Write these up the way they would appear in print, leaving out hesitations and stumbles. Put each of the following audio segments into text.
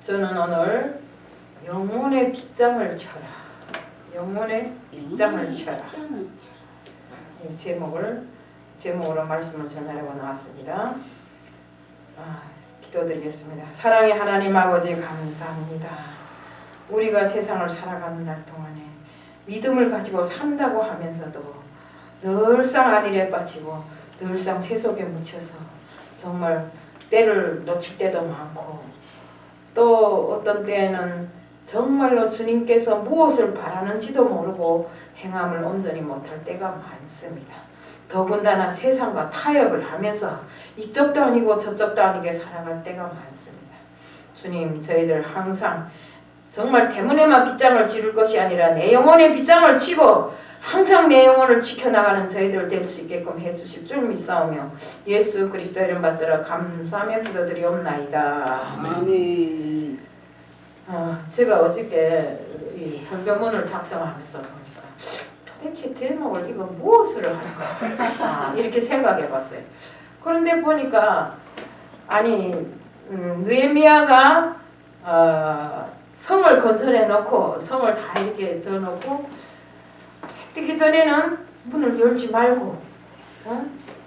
저는 오늘 영혼의 빗장을 쳐라. 영혼의 빗장을 쳐라. 이 제목으로 말씀을 전하려고 나왔습니다. 기도드리겠습니다. 사랑의 하나님 아버지 감사합니다. 우리가 세상을 살아가는 날 동안에 믿음을 가지고 산다고 하면서도 늘상 안일에 빠지고 늘상 세속에 묻혀서 정말 때를 놓칠 때도 많고 또 어떤 때에는 정말로 주님께서 무엇을 바라는지도 모르고 행함을 온전히 못할 때가 많습니다. 더군다나 세상과 타협을 하면서 이쪽도 아니고 저쪽도 아니게 살아갈 때가 많습니다. 주님, 저희들 항상 정말 대문에만 빗장을 지를 것이 아니라 내 영혼에 빗장을 치고 항상 내 영혼을 지켜나가는 저희들 될 수 있게끔 해주실 줄 믿사오며 예수 그리스도 이름 받들어 감사하며 기도드리옵나이다. 아멘. 제가 어저께 이 설교문을 작성하면서 보니까 도대체 제목을 이거 무엇을 할까 이렇게 생각해 봤어요. 그런데 보니까 느헤미야가 성을 건설해 놓고 성을 다 이렇게 져 놓고 뜨기 전에는 문을 열지 말고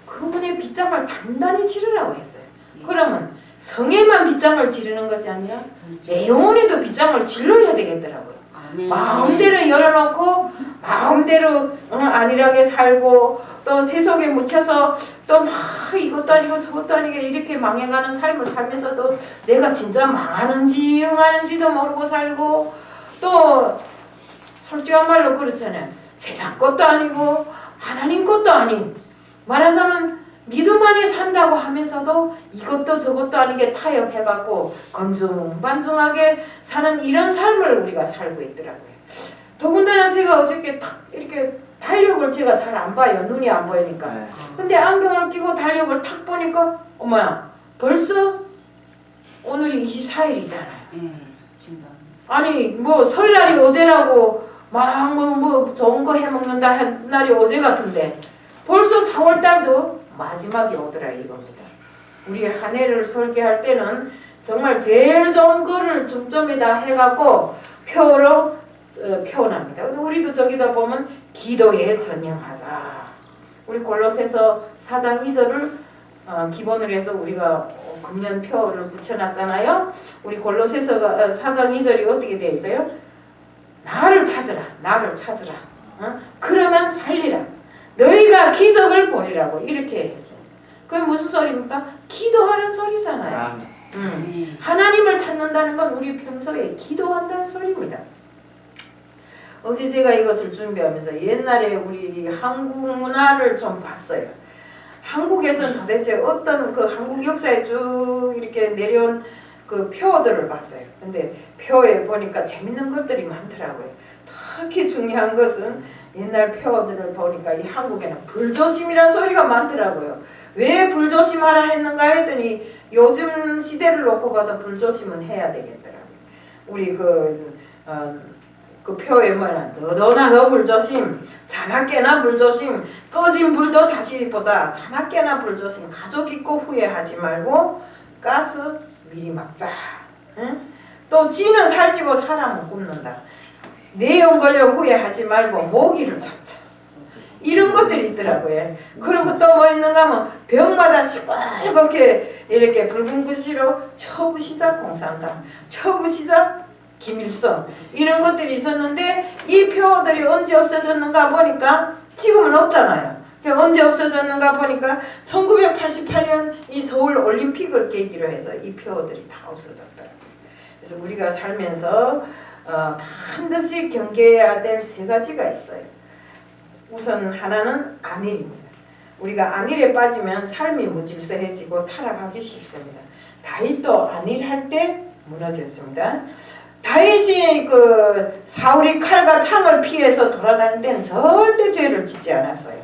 그 문에 빗장을 단단히 지르라고 했어요. 그러면 성에만 빗장을 지르는 것이 아니라 내 영혼에도 빗장을 질러야 되겠더라고요. 마음대로 열어놓고 마음대로 안일하게 살고 또 세속에 묻혀서 또 막 이것도 아니고 저것도 아니게 이렇게 망해가는 삶을 살면서도 내가 진짜 망하는지 응하는지도 모르고 살고 또 솔직한 말로 그렇잖아요. 세상 것도 아니고 하나님 것도 아닌 말하자면 믿음 안에 산다고 하면서도 이것도 저것도 아니게 타협해갖고 건중반중하게 사는 이런 삶을 우리가 살고 있더라고요. 더군다나 제가 어저께 탁 이렇게 달력을 제가 잘 안 봐요. 눈이 안 보이니까. 근데 안경을 끼고 달력을 탁 보니까 어머야 벌써 오늘이 24일이잖아요. 아니 뭐 설날이 어제라고 막 뭐 좋은 거 해먹는다 한 날이 어제 같은데 벌써 4월달도 마지막이 오더라 이겁니다. 우리 한 해를 설계할 때는 정말 제일 좋은 거를 중점에다 해갖고 표로 표현합니다. 근데 우리도 저기다 보면 기도에 전념하자. 우리 골로새서 4장 2절을 기본으로 해서 우리가 금년표를 붙여놨잖아요. 우리 골로새서 4장 2절이 어떻게 되어 있어요? 나를 찾으라. 나를 찾으라. 그러면 살리라. 너희가 기적을 보리라고 이렇게 했어요. 그게 무슨 소리입니까? 기도하는 소리잖아요. 하나님을 찾는다는 건 우리 평소에 기도한다는 소리입니다. 어제 제가 이것을 준비하면서 옛날에 우리 한국 문화를 좀 봤어요. 한국에서는 도대체 어떤 그 한국 역사에 쭉 이렇게 내려온 그 표들을 봤어요. 근데 표에 보니까 재밌는 것들이 많더라고요. 특히 중요한 것은 옛날 표들을 보니까 이 한국에는 불조심이라는 소리가 많더라고요. 왜 불조심하라 했는가 했더니 요즘 시대를 놓고 봐도 불조심은 해야 되겠더라고요. 우리 그 표에 뭐냐 너나 너 불조심, 자나깨나 불조심, 꺼진 불도 다시 보자, 자나깨나 불조심, 가족 있고 후회하지 말고 가스 미리 막자. 응? 또 쥐는 살찌고 사람은 굶는다. 내용 걸려 후회하지 말고 모기를 잡자. 이런 것들이 있더라고요. 그리고 또 뭐 있는가 하면 병마다 시뻘겋게 이렇게 붉은 글씨로 처부시자 공산당, 처부시자 김일성 이런 것들이 있었는데 이 표들이 언제 없어졌는가 보니까 지금은 없잖아요. 언제 없어졌는가 보니까 1988년 이 서울 올림픽을 계기로 해서 이 표들이 다 없어졌더라고요. 그래서 우리가 살면서 반드시 경계해야 될 세 가지가 있어요. 우선 하나는 안일입니다. 우리가 안일에 빠지면 삶이 무질서해지고 타락하기 쉽습니다. 다윗도 안일할 때 무너졌습니다. 다윗이 그 사울이 칼과 창을 피해서 돌아다닐 때는 절대 죄를 짓지 않았어요.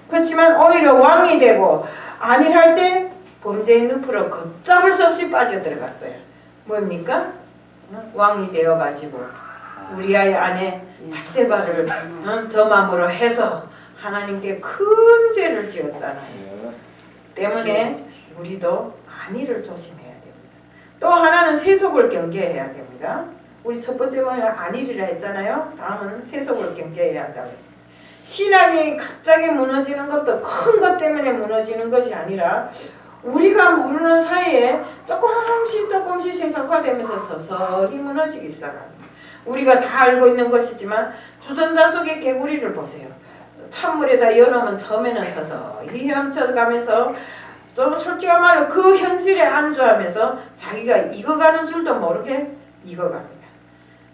그렇지만 오히려 왕이 되고 안일할 때 범죄의 늪으로 걷잡을 수 없이 빠져들어갔어요. 뭡니까? 왕이 되어가지고 우리아의 아내 밧세바를 저맘으로 해서 하나님께 큰 죄를 지었잖아요. 때문에 우리도 안일을 조심해야 됩니다. 또 하나는 세속을 경계해야 됩니다. 우리 첫 번째 번은 안일이라 했잖아요. 다음은 세속을 경계해야 한다고 했습니다. 신앙이 갑자기 무너지는 것도 큰 것 때문에 무너지는 것이 아니라 우리가 모르는 사이에 조금씩 세속화되면서 서서히 무너지기 시작합니다. 우리가 다 알고 있는 것이지만 주전자 속의 개구리를 보세요. 찬물에다 열어놓으면 처음에는 서서히 헤엄쳐가면서 좀 솔직한 말로 그 현실에 안주하면서 자기가 익어가는 줄도 모르게 익어갑니다.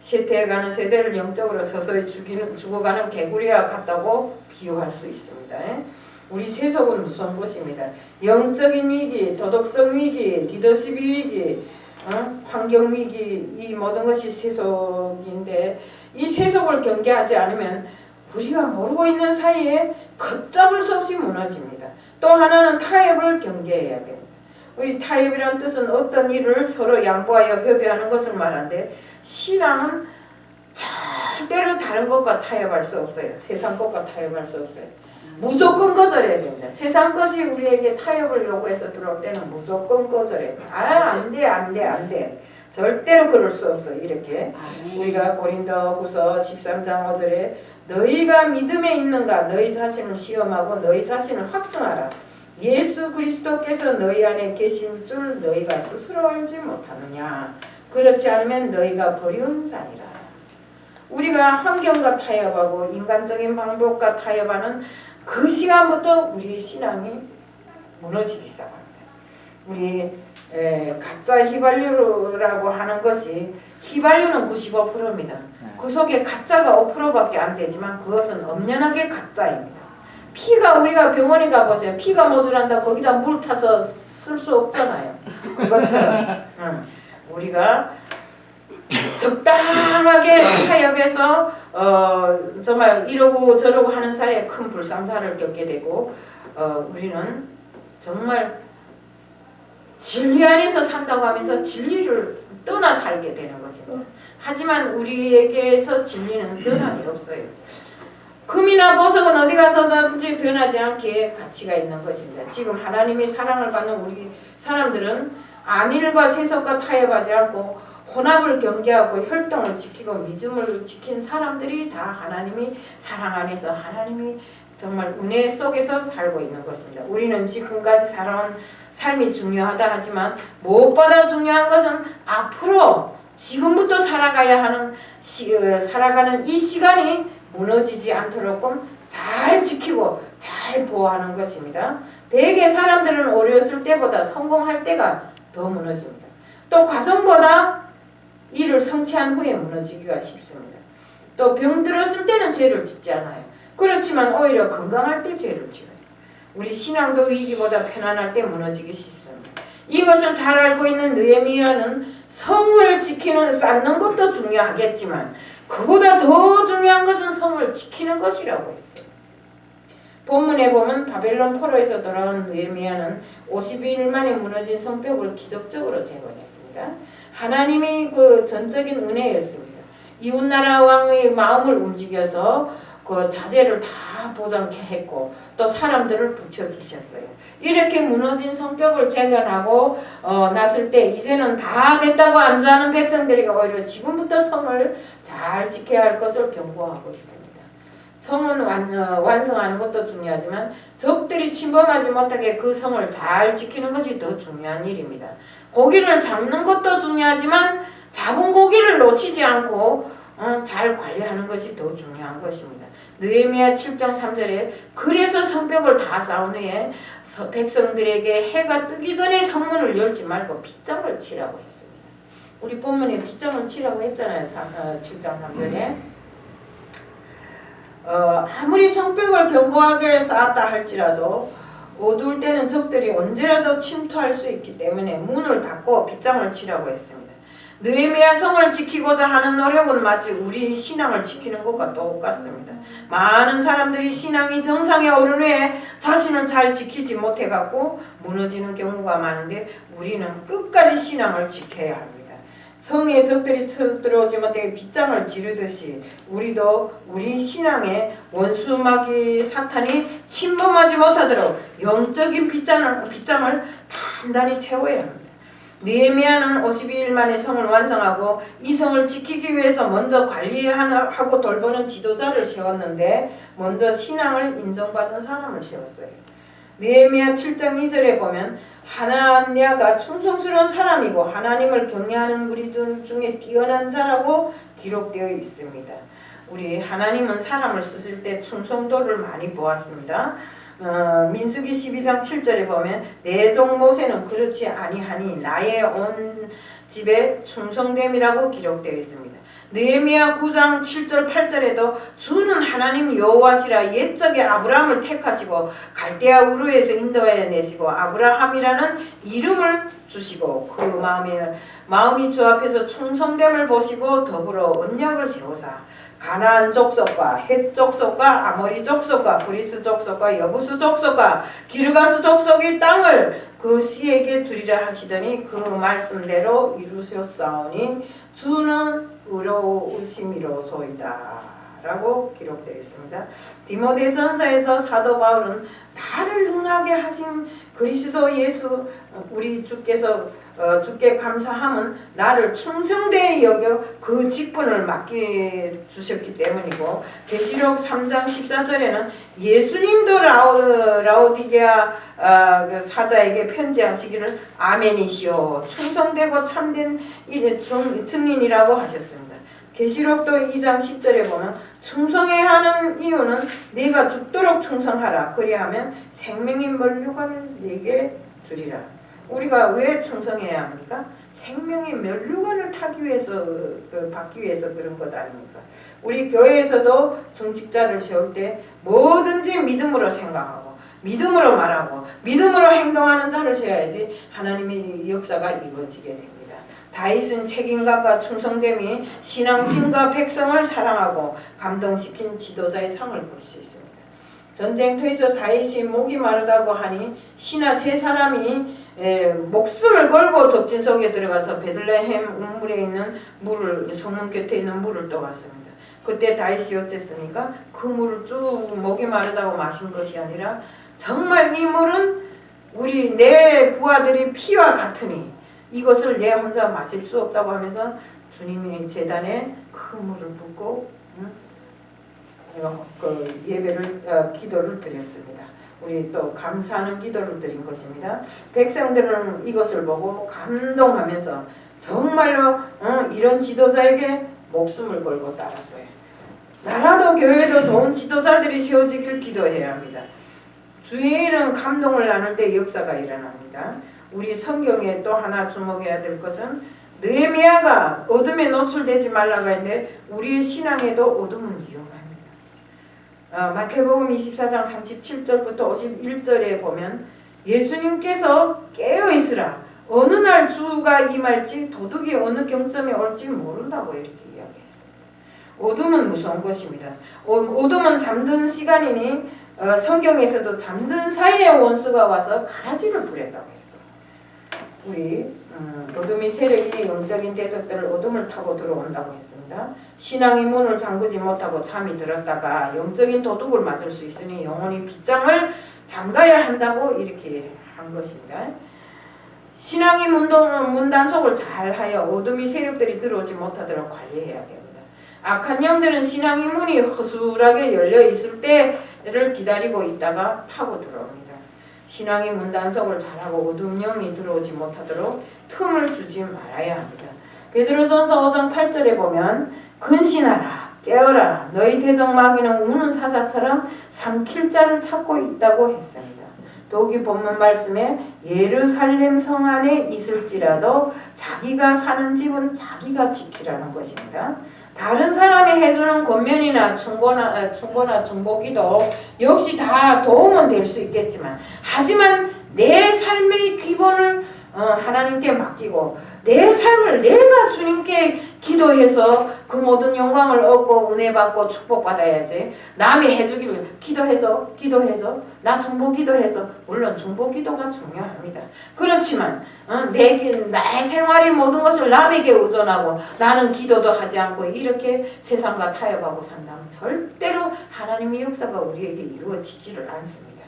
쇠퇴해가는 세대를 영적으로 서서히 죽어가는 개구리와 같다고 비유할 수 있습니다. 우리 세속은 무서운 것입니다. 영적인 위기, 도덕성 위기, 리더십 위기, 환경 위기, 이 모든 것이 세속인데 이 세속을 경계하지 않으면 우리가 모르고 있는 사이에 걷잡을 수 없이 무너집니다. 또 하나는 타협을 경계해야 됩니다. 이 타협이라는 뜻은 어떤 일을 서로 양보하여 협의하는 것을 말하는데 신앙은 절대로 다른 것과 타협할 수 없어요. 세상 것과 타협할 수 없어요. 무조건 거절해야 됩니다. 세상 것이 우리에게 타협을 요구해서 들어올 때는 무조건 거절해야 돼요. 안돼. 절대로 그럴 수 없어. 이렇게 우리가 고린도후서 13장 5절에 너희가 믿음에 있는가 너희 자신을 시험하고 너희 자신을 확증하라. 예수 그리스도께서 너희 안에 계신 줄 너희가 스스로 알지 못하느냐. 그렇지 않으면 너희가 버리운 자니라. 우리가 환경과 타협하고 인간적인 방법과 타협하는 그 시간부터 우리의 신앙이 무너지기 시작합니다. 우리 가짜 휘발유라고 하는 것이 휘발유는 95%입니다. 그 속에 가짜가 5%밖에 안 되지만 그것은 엄연하게 가짜입니다. 피가 우리가 병원에 가보세요. 피가 모자란다 거기다 물 타서 쓸 수 없잖아요. 그것처럼 우리가 적당하게 타협해서 정말 이러고 저러고 하는 사이에 큰 불상사를 겪게 되고 우리는 정말 진리 안에서 산다고 하면서 진리를 떠나 살게 되는 것입니다. 하지만 우리에게서 진리는 변함이 없어요. 금이나 보석은 어디 가서든지 변하지 않게 가치가 있는 것입니다. 지금 하나님의 사랑을 받는 우리 사람들은 안일과 세속과 타협하지 않고 혼합을 경계하고 혈통을 지키고 믿음을 지킨 사람들이 다 하나님이 사랑 안에서 하나님이 정말 은혜 속에서 살고 있는 것입니다. 우리는 지금까지 살아온 삶이 중요하다 하지만 무엇보다 중요한 것은 앞으로 지금부터 살아가야 하는 살아가는 이 시간이 무너지지 않도록 잘 지키고 잘 보호하는 것입니다. 대개 사람들은 어렸을 때보다 성공할 때가 더 무너집니다. 또 과정보다 일을 성취한 후에 무너지기가 쉽습니다. 또 병들었을 때는 죄를 짓지 않아요. 그렇지만 오히려 건강할 때 죄를 지어요. 우리 신앙도 위기보다 편안할 때 무너지기 쉽습니다. 이것을 잘 알고 있는 느헤미야는 성을 쌓는 것도 중요하겠지만 그보다 더 중요한 것은 성을 지키는 것이라고 했어요. 본문에 보면 바벨론 포로에서 돌아온 느헤미야는 52일 만에 무너진 성벽을 기적적으로 재건했습니다. 하나님이 그 전적인 은혜였습니다. 이웃나라 왕의 마음을 움직여서 그 자재를 다 보장케 했고 또 사람들을 붙여주셨어요. 이렇게 무너진 성벽을 재건하고 났을 때 이제는 다 됐다고 안주하는 백성들이 오히려 지금부터 성을 잘 지켜야 할 것을 경고하고 있습니다. 성은 완성하는 것도 중요하지만 적들이 침범하지 못하게 그 성을 잘 지키는 것이 더 중요한 일입니다. 고기를 잡는 것도 중요하지만 잡은 고기를 놓치지 않고 잘 관리하는 것이 더 중요한 것입니다. 느헤미야 7장 3절에 그래서 성벽을 다 쌓은 후에 백성들에게 해가 뜨기 전에 성문을 열지 말고 빗장을 치라고 했습니다. 우리 본문에 빗장을 치라고 했잖아요. 7장 3절에 아무리 성벽을 견고하게 쌓았다 할지라도 어두울 때는 적들이 언제라도 침투할 수 있기 때문에 문을 닫고 빗장을 치라고 했습니다. 느헤미야 성을 지키고자 하는 노력은 마치 우리 신앙을 지키는 것과 똑같습니다. 많은 사람들이 신앙이 정상에 오른 후에 자신을 잘 지키지 못해갖고 무너지는 경우가 많은데 우리는 끝까지 신앙을 지켜야 합니다. 성에 적들이 들어오지 못하게 빗장을 지르듯이 우리도 우리 신앙에 원수마귀 사탄이 침범하지 못하도록 영적인 빗장을 단단히 채워야 합니다. 느헤미야는 52일 만에 성을 완성하고 이 성을 지키기 위해서 먼저 관리하고 돌보는 지도자를 세웠는데 먼저 신앙을 인정받은 사람을 세웠어요. 느헤미야 7장 2절에 보면 하나냐가 충성스러운 사람이고 하나님을 경외하는 무리들 중에 뛰어난 자라고 기록되어 있습니다. 우리 하나님은 사람을 쓰실 때 충성도를 많이 보았습니다. 민수기 12장 7절에 보면 내 종 모세는 그렇지 아니하니 나의 온 집에 충성됨이라고 기록되어 있습니다. 느헤미야 9장 7절 8절에도 주는 하나님 여호와시라 옛적에 아브라함을 택하시고 갈대아 우르에서 인도해 내시고 아브라함이라는 이름을 주시고 그 마음이 주 앞에서 충성됨을 보시고 더불어 언약을 세우사 가나안 족속과 헷 족속과 아모리 족속과 브리스 족속과 여부수 족속과 기르가스 족속의 땅을 그 씨에게 주리라 하시더니 그 말씀대로 이루셨사오니 주는 의로우심이로소이다 라고 기록되어 있습니다. 디모데전서에서 사도 바울은 나를 능하게 하신 그리스도 예수 우리 주께서 주께 감사함은 나를 충성되이 여겨 그 직분을 맡겨주셨기 때문이고 계시록 3장 14절에는 예수님도 라오디게아 그 사자에게 편지하시기를 아멘이시오 충성되고 참된 증인이라고 하셨습니다. 계시록도 2장 10절에 보면 충성해야 하는 이유는 네가 죽도록 충성하라 그리하면 생명의 면류관을 네게 주리라. 우리가 왜 충성해야 합니까? 생명의 면류관을 타기 위해서 받기 위해서 그런 것 아닙니까? 우리 교회에서도 중직자를 세울 때 뭐든지 믿음으로 생각하고 믿음으로 말하고 믿음으로 행동하는 자를 세워야지 하나님의 역사가 이루어지게 됩니다. 다윗은 책임감과 충성됨이 신앙심과 백성을 사랑하고 감동시킨 지도자의 상을 볼 수 있습니다. 전쟁터에서 다윗이 목이 마르다고 하니 신하 세 사람이 목숨을 걸고 적진 속에 들어가서 베들레헴 우물에 있는 물을 성문 곁에 있는 물을 떠왔습니다. 그때 다윗이 어쨌습니까? 그 물을 쭉 목이 마르다고 마신 것이 아니라 정말 이 물은 우리 내 부하들이 피와 같으니 이것을 내 혼자 마실 수 없다고 하면서 주님의 제단에 그 물을 붓고 그 예배를 기도를 드렸습니다. 우리 또 감사하는 기도를 드린 것입니다. 백성들은 이것을 보고 감동하면서 정말로 이런 지도자에게 목숨을 걸고 따랐어요. 나라도 교회도 좋은 지도자들이 세워지길 기도해야 합니다. 주의는 감동을 나눌 때 역사가 일어납니다. 우리 성경에 또 하나 주목해야 될 것은 느헤미야가 어둠에 노출되지 말라고 했는데 우리의 신앙에도 어둠은 위험합니다. 마태복음 24장 37절부터 51절에 보면 예수님께서 깨어있으라 어느 날 주가 임할지 도둑이 어느 경점에 올지 모른다고 이렇게 이야기했습니다. 어둠은 무서운 것입니다. 어둠은 잠든 시간이니 성경에서도 잠든 사이에 원수가 와서 가라지를 부렸다고 했어요. 우리 어둠의 세력이 영적인 대적들을 어둠을 타고 들어온다고 했습니다. 신앙의 문을 잠그지 못하고 잠이 들었다가 영적인 도둑을 맞을 수 있으니 영혼이 빗장을 잠가야 한다고 이렇게 한 것입니다. 신앙의 문단속을 잘하여 어둠의 세력들이 들어오지 못하도록 관리해야 됩니다. 악한 영들은 신앙의 문이 허술하게 열려 있을 때를 기다리고 있다가 타고 들어옵니다. 신앙의 문단속을 잘하고 어둠 영이 들어오지 못하도록 틈을 주지 말아야 합니다. 베드로전서 5장 8절에 보면 근신하라 깨어라 너희 대적 마귀는 우는 사자처럼 삼킬 자를 찾고 있다고 했습니다. 더욱이 본문 말씀에 예루살렘 성 안에 있을지라도 자기가 사는 집은 자기가 지키라는 것입니다. 다른 사람이 해주는 권면이나 충고나 중보기도 역시 다 도움은 될 수 있겠지만 하지만 내 삶의 기본을 하나님께 맡기고 내 삶을 내가 주님께 기도해서 그 모든 영광을 얻고 은혜 받고 축복받아야지. 남이 해주기를 기도해서 나 중보 기도해서 물론 중보 기도가 중요합니다. 그렇지만 나의 생활의 모든 것을 남에게 의존하고 나는 기도도 하지 않고 이렇게 세상과 타협하고 산다면 절대로 하나님의 역사가 우리에게 이루어지지를 않습니다.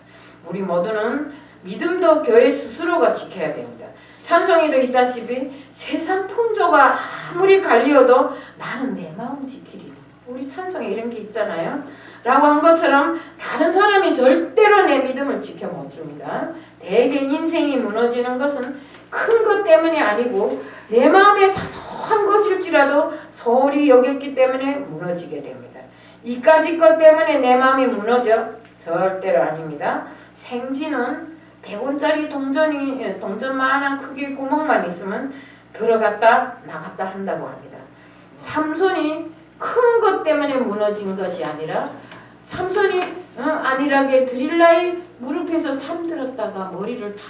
우리 모두는 믿음도 교회 스스로가 지켜야 됩니다. 찬송에도 있다시피 세상 풍조가 아무리 갈리어도 나는 내 마음 지키리라. 우리 찬송에 이런 게 있잖아요. 라고 한 것처럼 다른 사람이 절대로 내 믿음을 지켜 못 줍니다. 대개 인생이 무너지는 것은 큰 것 때문이 아니고 내 마음에 사소한 것일지라도 소홀히 여겼기 때문에 무너지게 됩니다. 이까짓 것 때문에 내 마음이 무너져? 절대로 아닙니다. 생쥐는 100원짜리 동전만한 크기의 구멍만 있으면 들어갔다 나갔다 한다고 합니다. 삼손이 큰 것 때문에 무너진 것이 아니라 삼손이 안일하게 드릴라의 무릎에서 잠들었다가 머리를 다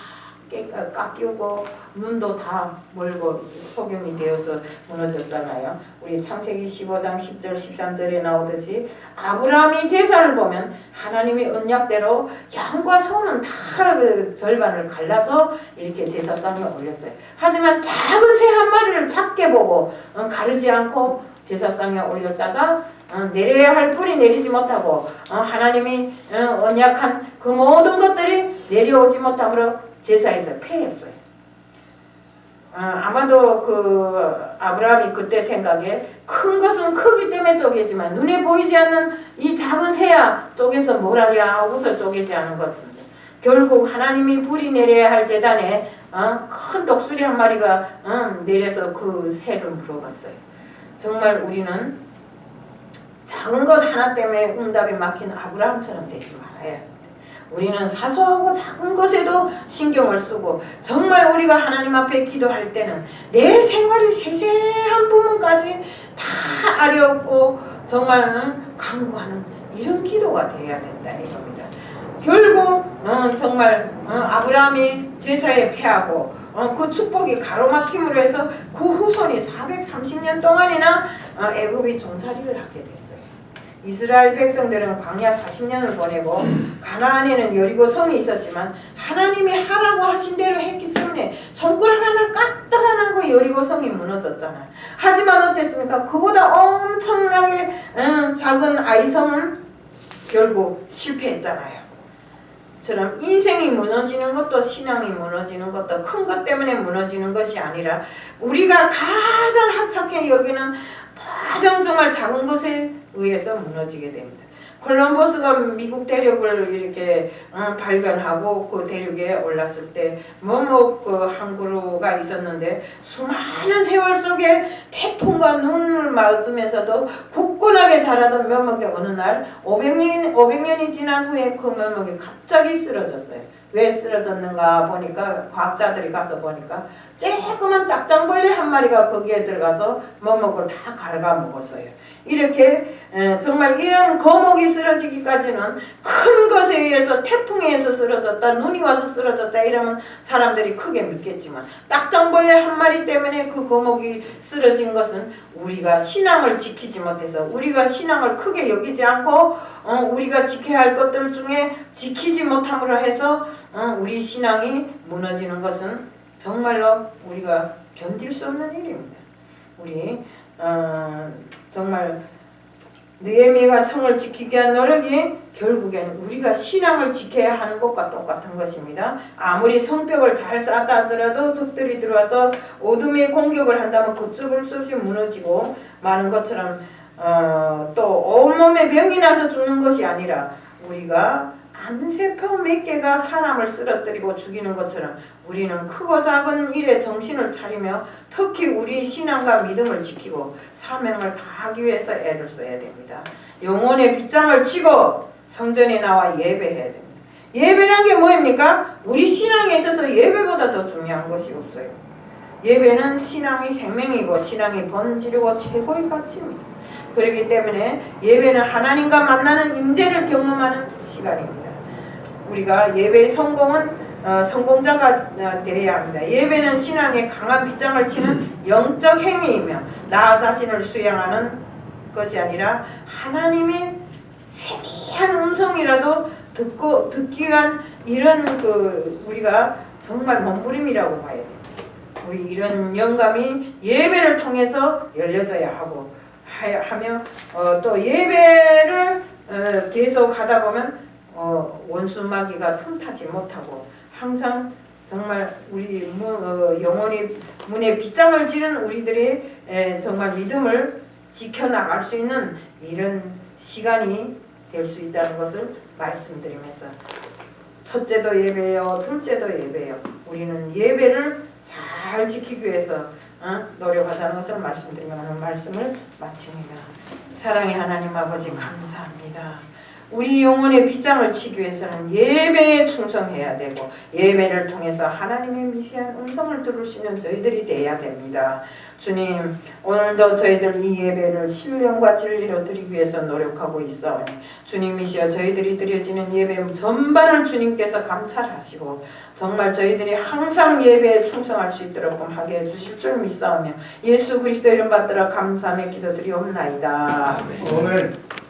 깎이고 눈도 다 멀고 소경이 되어서 무너졌잖아요. 우리 창세기 15장 10절 13절에 나오듯이 아브라함이 제사를 보면 하나님의 언약대로 양과 소는 다 그 절반을 갈라서 이렇게 제사상에 올렸어요. 하지만 작은 새 한 마리를 작게 보고 가르지 않고 제사상에 올렸다가 내려야 할 뿔이 내리지 못하고 하나님이 언약한 그 모든 것들이 내려오지 못함으로 제사에서 패했어요. 아마도 그 아브라함이 그때 생각에 큰 것은 크기 때문에 쪼개지만 눈에 보이지 않는 이 작은 새야 쪼개서 뭘 하랴 하고서 쪼개지 않은 것입니다. 결국 하나님이 불이 내려야 할 제단에 큰 독수리 한 마리가 내려서 그 새를 물어갔어요. 정말 우리는 작은 것 하나 때문에 응답이 막힌 아브라함처럼 되지 말아야 해요. 우리는 사소하고 작은 것에도 신경을 쓰고 정말 우리가 하나님 앞에 기도할 때는 내 생활의 세세한 부분까지 다 아뢰었고 정말 간구하는 이런 기도가 되어야 된다 이겁니다. 결국 정말 아브라함이 제사에 패하고 그 축복이 가로막힘으로 해서 그 후손이 430년 동안이나 애굽의 종살이를 하게 됐어요. 이스라엘 백성들은 광야 40년을 보내고 가나안에는 여리고 성이 있었지만 하나님이 하라고 하신 대로 했기 때문에 손가락 하나 까딱 안 하고 여리고 성이 무너졌잖아요. 하지만 어땠습니까? 그보다 엄청나게 작은 아이성은 결국 실패했잖아요. 처럼 인생이 무너지는 것도 신앙이 무너지는 것도 큰 것 때문에 무너지는 것이 아니라 우리가 가장 하찮게 여기는 가장 정말 작은 것에 의해서 무너지게 됩니다. 콜럼버스가 미국 대륙을 이렇게 발견하고 그 대륙에 올랐을 때 그 항구가 있었는데 수많은 세월 속에 태풍과 눈을 맞으면서도 굳건하게 자라던 묘목이 어느 날 500년이 지난 후에 그 묘목이 갑자기 쓰러졌어요. 왜 쓰러졌는가 보니까 과학자들이 가서 보니까 쬐끄만 딱정벌레 한 마리가 거기에 들어가서 묘목을 다 갉아먹었어요. 이렇게 정말 이런 거목이 쓰러지기까지는 큰 것에 의해서 태풍에 의해서 쓰러졌다 눈이 와서 쓰러졌다 이러면 사람들이 크게 믿겠지만 딱정벌레 한 마리 때문에 그 거목이 쓰러진 것은 우리가 신앙을 지키지 못해서 우리가 신앙을 크게 여기지 않고 우리가 지켜야 할 것들 중에 지키지 못함으로 해서 우리 신앙이 무너지는 것은 정말로 우리가 견딜 수 없는 일입니다. 우리 정말 느헤미야가 성을 지키기 위한 노력이 결국에는 우리가 신앙을 지켜야 하는 것과 똑같은 것입니다. 아무리 성벽을 잘 쌓았다 하더라도 적들이 들어와서 어둠의 공격을 한다면 걷잡을 수 없이 무너지고 마는 것처럼 또 온몸에 병이 나서 죽는 것이 아니라 우리가 암세포 몇 개가 사람을 쓰러뜨리고 죽이는 것처럼 우리는 크고 작은 일에 정신을 차리며 특히 우리 신앙과 믿음을 지키고 사명을 다하기 위해서 애를 써야 됩니다. 영혼의 빗장을 치고 성전에 나와 예배해야 됩니다. 예배란 게 뭐입니까? 우리 신앙에 있어서 예배보다 더 중요한 것이 없어요. 예배는 신앙의 생명이고 신앙의 본질이고 최고의 가치입니다. 그렇기 때문에 예배는 하나님과 만나는 임재를 경험하는 시간입니다. 우리가 예배의 성공은 성공자가 되어야 합니다. 예배는 신앙의 강한 빗장을 치는 영적 행위이며 나 자신을 수양하는 것이 아니라 하나님의 세미한 음성이라도 듣기 위한 이런 우리가 정말 몸부림이라고 봐야 됩니다. 우리 이런 영감이 예배를 통해서 열려져야 하고 하며 또 예배를 계속 하다 보면 원수 마귀가 틈타지 못하고 항상 정말 우리 영혼의 문에 빗장을 지른 우리들의 정말 믿음을 지켜나갈 수 있는 이런 시간이 될 수 있다는 것을 말씀드리면서 첫째도 예배요, 둘째도 예배요. 우리는 예배를 잘 지키기 위해서 노력하자는 것을 말씀드리며 오늘 말씀을 마칩니다. 사랑의 하나님 아버지 감사합니다. 우리 영혼의 빗장을 치기 위해서는 예배에 충성해야 되고 예배를 통해서 하나님의 미세한 음성을 들을 수 있는 저희들이 돼야 됩니다. 주님, 오늘도 저희들 이 예배를 신령과 진리로 드리기 위해서 노력하고 있사오니 주님이시여 저희들이 드려지는 예배 전반을 주님께서 감찰하시고 정말 저희들이 항상 예배에 충성할 수 있도록 하게 해주실 줄 믿사오며 예수 그리스도 이름 받들어 감사하며 기도드리옵나이다. 아멘.